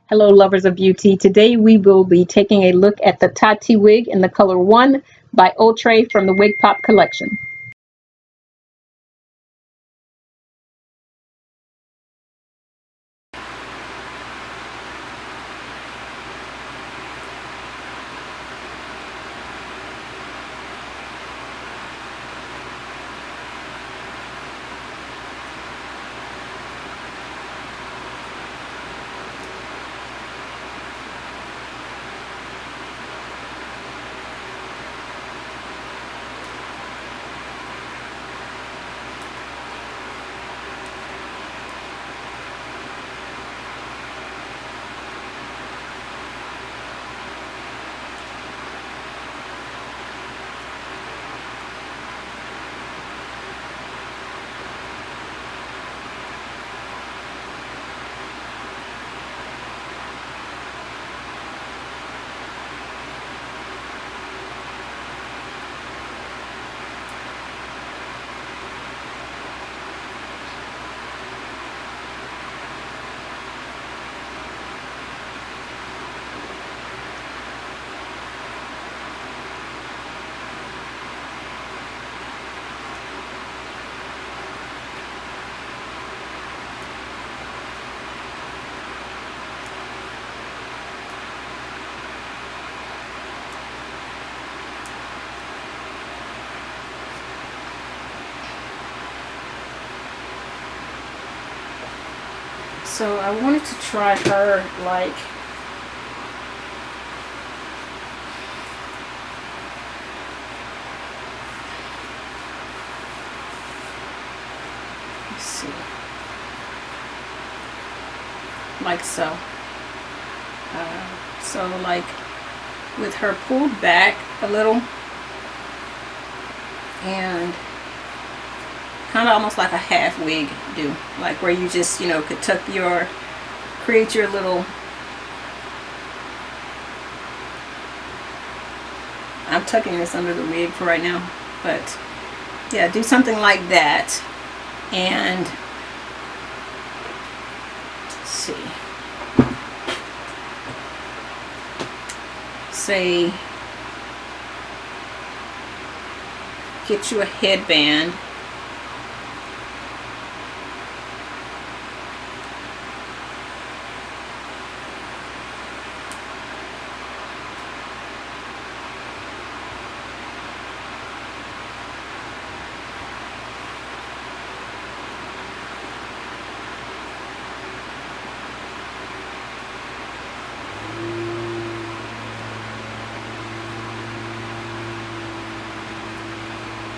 Hello, lovers of beauty. Today we will be taking a look at the Tati wig in the color 1 by Outre from the Wig Pop collection. So I wanted to try her like let's see, like so. So like with her pulled back a little and kind of almost like a half wig do, like where you just, you know, could tuck your, create your little, I'm tucking this under the wig for right now, but yeah, do something like that. And let's see, say get you a headband.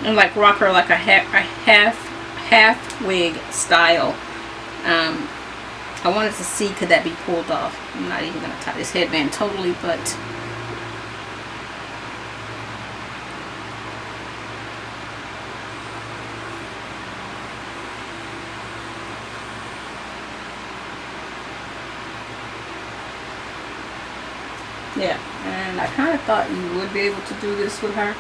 And like rock her like a half wig style. I wanted to see, could that be pulled off. I'm not even going to tie this headband totally, but yeah. And I kind of thought you would be able to do this with her.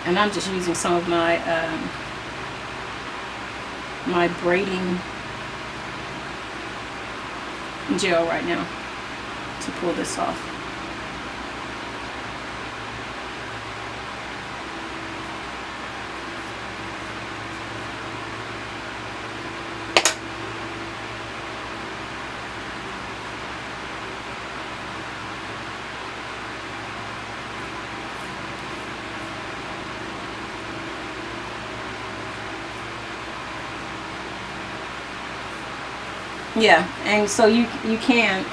And I'm just using some of my my braiding gel right now to pull this off. Yeah, and so you can,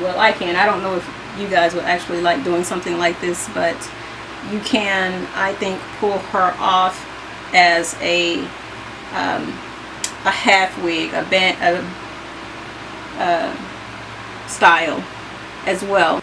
well, I can, I don't know if you guys would actually like doing something like this, but you can, I think, pull her off as a half wig, a band, style as well.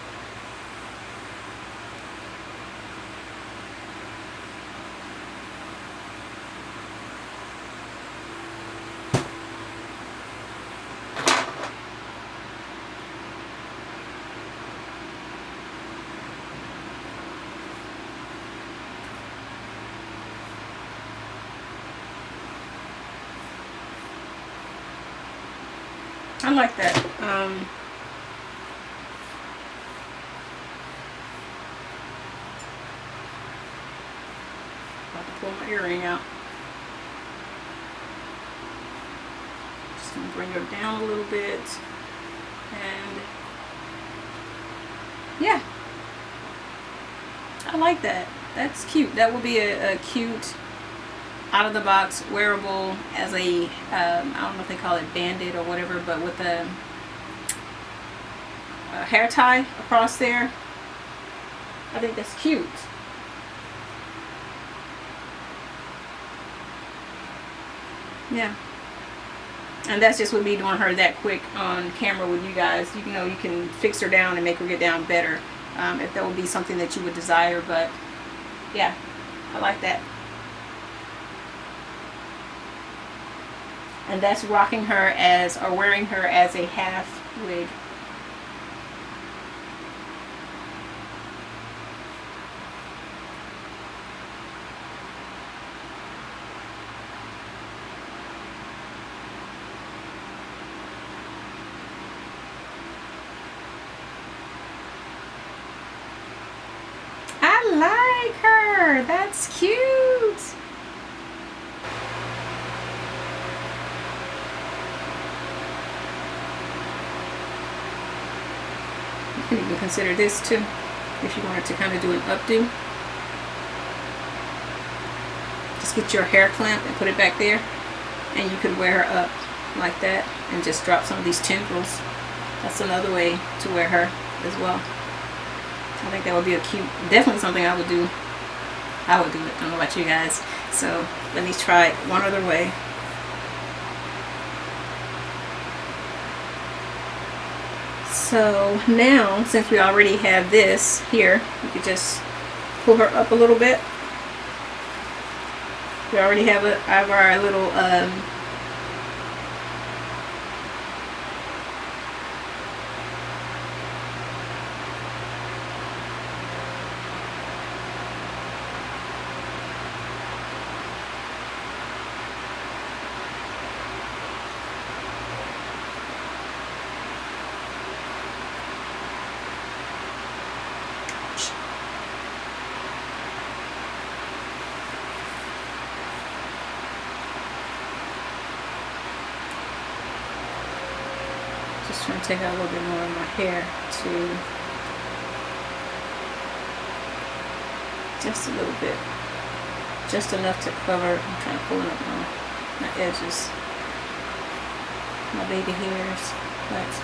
I like that. About to pull my earring out. Just gonna bring her down a little bit, and yeah, I like that. That's cute. That will be a cute out of the box wearable as a I don't know if they call it bandit or whatever, but with a hair tie across there. I think that's cute. Yeah, and that's just with me doing her that quick on camera with you guys. You know, you can fix her down and make her get down better if that would be something that you would desire. But yeah, I like that. And that's rocking her as, or wearing her as a half wig. I like her. That's cute. You can even consider this too, if you wanted to kind of do an updo. Just get your hair clamp and put it back there, and you could wear her up like that and just drop some of these tendrils. That's another way to wear her as well. I think that would be a cute, definitely something I would do. I would do it. I don't know about you guys. So let me try it one other way. So now, since we already have this here, you could just pull her up a little bit. We already have our little trying to take out a little bit more of my hair too. Just a little bit. Just enough to cover. I'm trying to pull up my edges. My baby hairs. But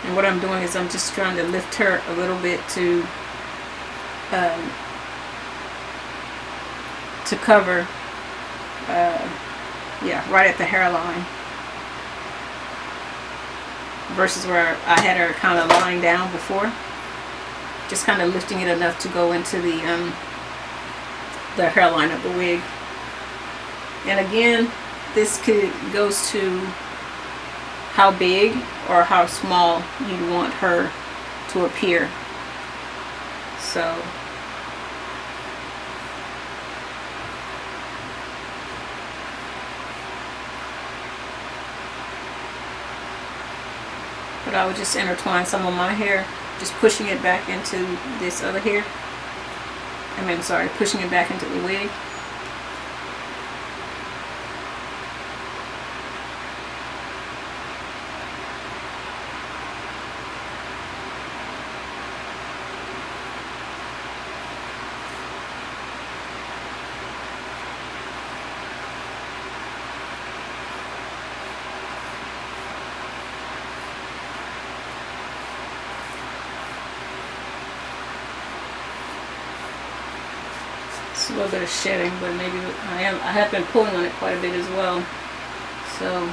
And what I'm doing is I'm just trying to lift her a little bit to cover, yeah, right at the hairline, versus where I had her kind of lying down before. Just kind of lifting it enough to go into the hairline of the wig. And again, this goes to how big or how small you want her to appear. So but I would just intertwine some of my hair, just pushing it back into this other hair. Pushing it back into the wig. It's a little bit of shedding, but maybe I have been pulling on it quite a bit as well. So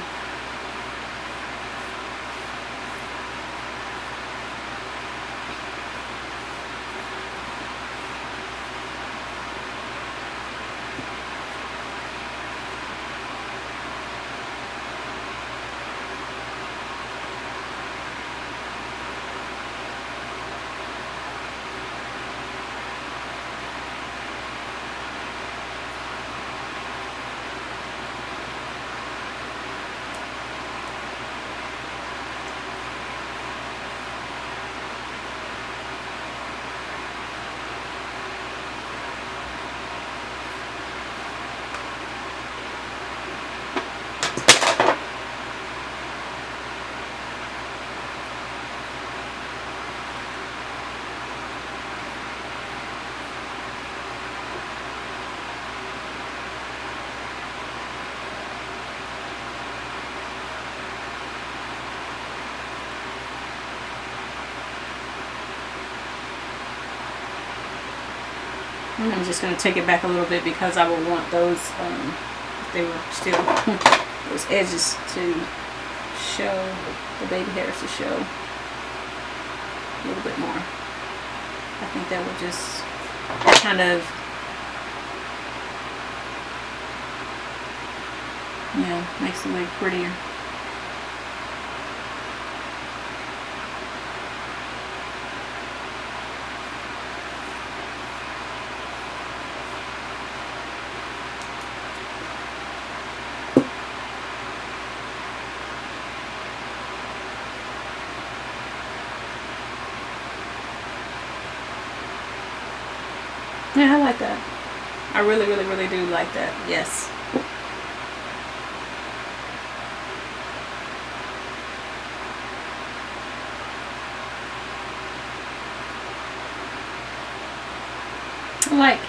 I'm just going to take it back a little bit because I would want those, if they were still, those edges to show, the baby hairs to show a little bit more. I think that would just kind of, yeah, makes the wig prettier. Yeah, I like that. I really, really, really do like that. Yes.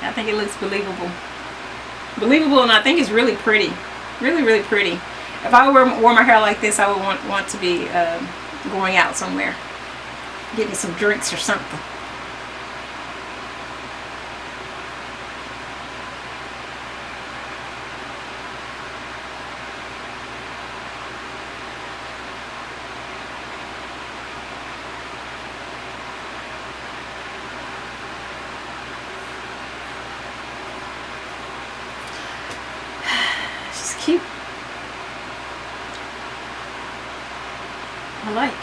I think it looks believable. Believable, and I think it's really pretty. Really, really pretty. If I wore my hair like this, I would want to be going out somewhere. Getting some drinks or something. Cute. I like.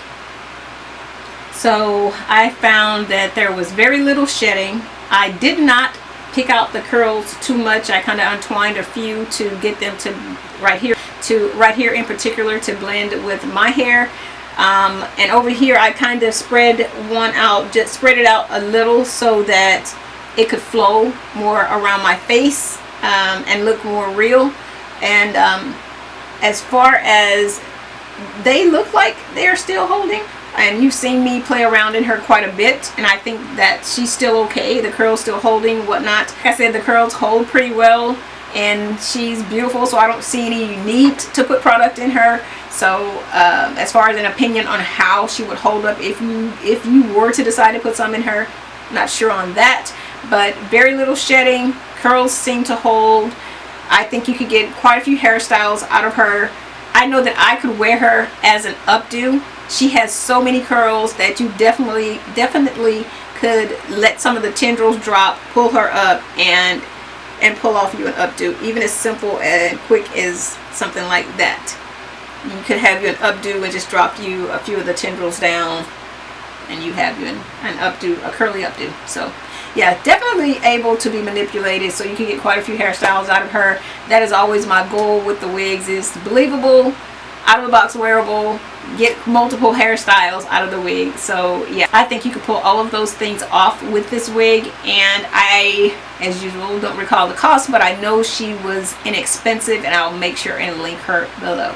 So I found that there was very little shedding. I did not pick out the curls too much. I kind of untwined a few to get them to right here in particular to blend with my hair. And over here I kind of spread one out, just spread it out a little so that it could flow more around my face and look more real. And as far as they look like they're still holding, and you've seen me play around in her quite a bit, and I think that she's still okay. The curls still holding, whatnot. Like I said, the curls hold pretty well. and she's beautiful, so I don't see any need to put product in her. So as far as an opinion on how she would hold up if you were to decide to put some in her, not sure on that. But very little shedding, curls seem to hold. I think you could get quite a few hairstyles out of her. I know that I could wear her as an updo. She has so many curls that you definitely could let some of the tendrils drop, pull her up, and pull off you an updo, even as simple and quick as something like that. You could have you an updo and just drop you a few of the tendrils down, and you have you an updo, a curly updo. So yeah, definitely able to be manipulated, so you can get quite a few hairstyles out of her. That is always my goal with the wigs, is believable, out of the box wearable, get multiple hairstyles out of the wig. So yeah, I think you could pull all of those things off with this wig, and I, as usual, don't recall the cost, but I know she was inexpensive, and I'll make sure and link her below.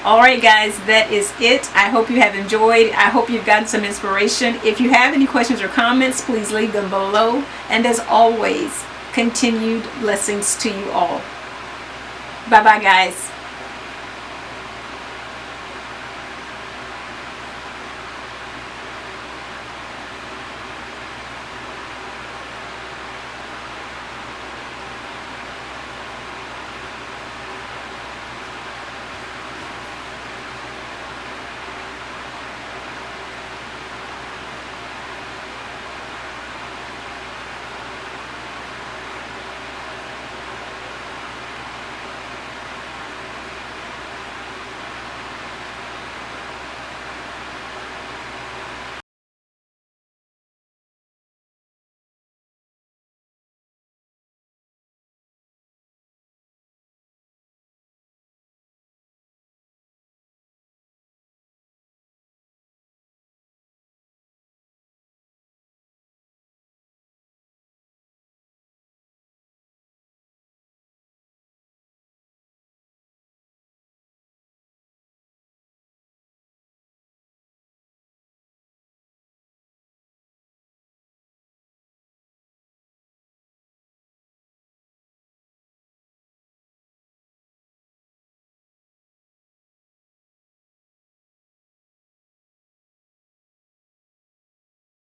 Alright guys, that is it. I hope you have enjoyed. I hope you've gotten some inspiration. If you have any questions or comments, please leave them below. And as always, continued blessings to you all. Bye bye guys.